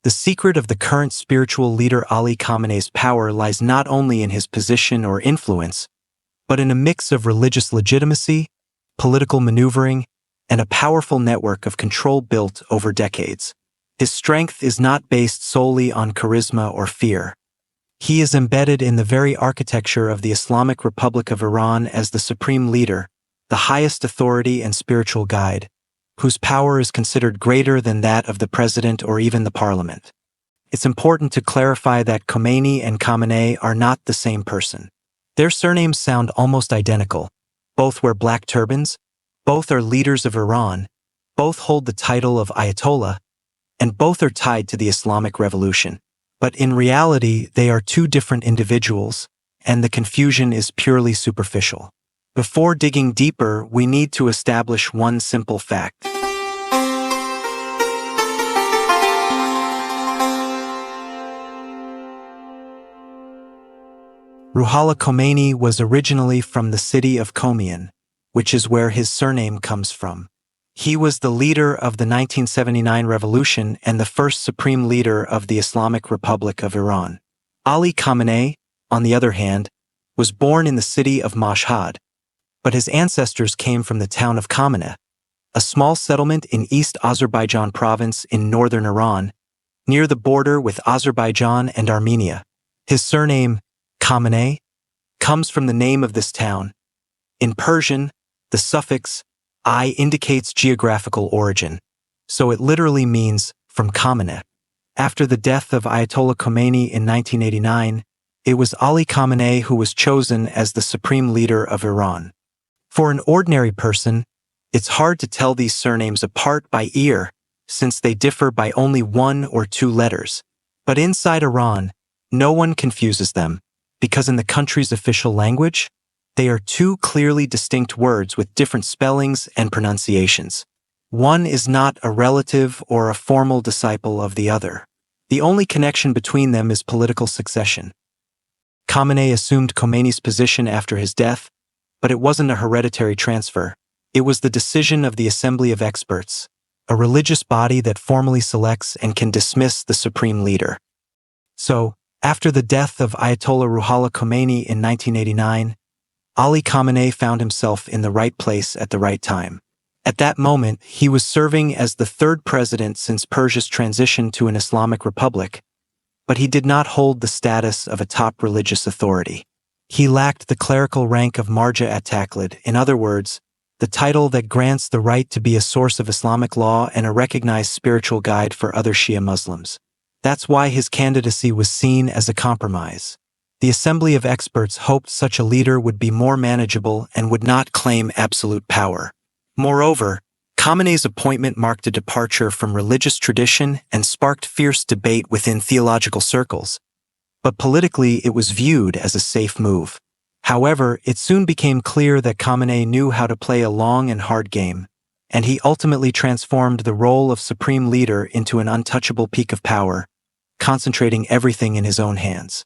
The secret of the current spiritual leader Ali Khamenei's power lies not only in his position or influence, but in a mix of religious legitimacy, political maneuvering, and a powerful network of control built over decades. His strength is not based solely on charisma or fear. He is embedded in the very architecture of the Islamic Republic of Iran as the supreme leader, the highest authority and spiritual guide, whose power is considered greater than that of the president or even the parliament. It's important to clarify that Khomeini and Khamenei are not the same person. Their surnames sound almost identical. Both wear black turbans, both are leaders of Iran, both hold the title of Ayatollah, and both are tied to the Islamic Revolution. But in reality, they are two different individuals, and the confusion is purely superficial. Before digging deeper, we need to establish one simple fact. Ruhollah Khomeini was originally from the city of Khomeini, which is where his surname comes from. He was the leader of the 1979 revolution and the first supreme leader of the Islamic Republic of Iran. Ali Khamenei, on the other hand, was born in the city of Mashhad, but his ancestors came from the town of Khamenei, a small settlement in East Azerbaijan province in northern Iran, near the border with Azerbaijan and Armenia. His surname, Khamenei, comes from the name of this town. In Persian, the suffix I indicates geographical origin, so it literally means from Khamenei. After the death of Ayatollah Khomeini in 1989, it was Ali Khamenei who was chosen as the supreme leader of Iran. For an ordinary person, it's hard to tell these surnames apart by ear, since they differ by only one or two letters. But inside Iran, no one confuses them, because in the country's official language, they are two clearly distinct words with different spellings and pronunciations. One is not a relative or a formal disciple of the other. The only connection between them is political succession. Khamenei assumed Khomeini's position after his death, but it wasn't a hereditary transfer. It was the decision of the Assembly of Experts, a religious body that formally selects and can dismiss the supreme leader. So, after the death of Ayatollah Ruhollah Khomeini in 1989, Ali Khamenei found himself in the right place at the right time. At that moment, he was serving as the third president since Persia's transition to an Islamic republic, but he did not hold the status of a top religious authority. He lacked the clerical rank of Marja at-Taqlid, in other words, the title that grants the right to be a source of Islamic law and a recognized spiritual guide for other Shia Muslims. That's why his candidacy was seen as a compromise. The Assembly of Experts hoped such a leader would be more manageable and would not claim absolute power. Moreover, Khamenei's appointment marked a departure from religious tradition and sparked fierce debate within theological circles. But politically, it was viewed as a safe move. However, it soon became clear that Khamenei knew how to play a long and hard game, and he ultimately transformed the role of supreme leader into an untouchable peak of power, concentrating everything in his own hands.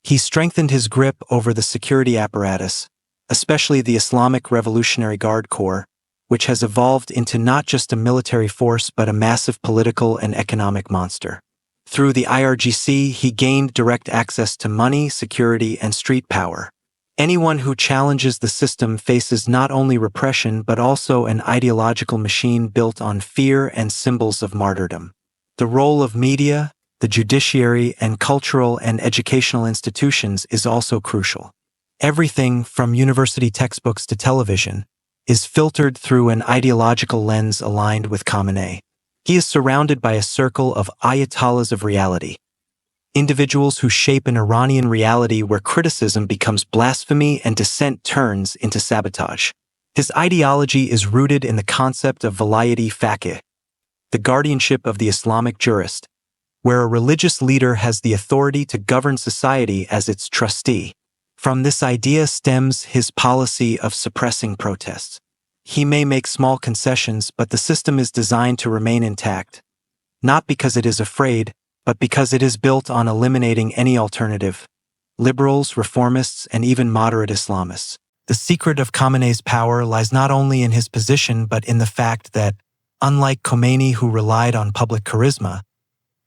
He strengthened his grip over the security apparatus, especially the Islamic Revolutionary Guard Corps, which has evolved into not just a military force but a massive political and economic monster. Through the IRGC, he gained direct access to money, security, and street power. Anyone who challenges the system faces not only repression but also an ideological machine built on fear and symbols of martyrdom. The role of media, the judiciary, and cultural and educational institutions is also crucial. Everything, from university textbooks to television, is filtered through an ideological lens aligned with Khamenei. He is surrounded by a circle of ayatollahs of reality, individuals who shape an Iranian reality where criticism becomes blasphemy and dissent turns into sabotage. His ideology is rooted in the concept of velayat-e faqih, the guardianship of the Islamic jurist, where a religious leader has the authority to govern society as its trustee. From this idea stems his policy of suppressing protests. He may make small concessions, but the system is designed to remain intact, not because it is afraid, but because it is built on eliminating any alternative: liberals, reformists, and even moderate Islamists. The secret of Khamenei's power lies not only in his position but in the fact that, unlike Khomeini who relied on public charisma,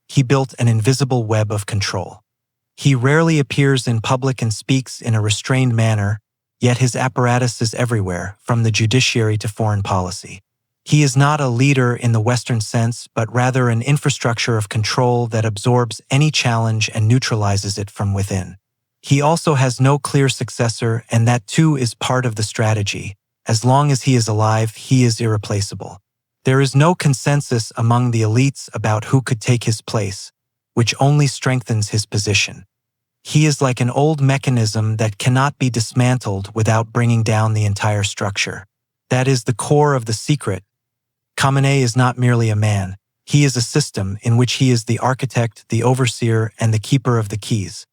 He built an invisible web of control. He rarely appears in public and speaks in a restrained manner, yet his apparatus is everywhere, from the judiciary to foreign policy. He is not a leader in the Western sense, but rather an infrastructure of control that absorbs any challenge and neutralizes it from within. He also has no clear successor, and that too is part of the strategy. As long as he is alive, he is irreplaceable. There is no consensus among the elites about who could take his place, which only strengthens his position. He is like an old mechanism that cannot be dismantled without bringing down the entire structure. That is the core of the secret. Khamenei is not merely a man. He is a system in which he is the architect, the overseer, and the keeper of the keys.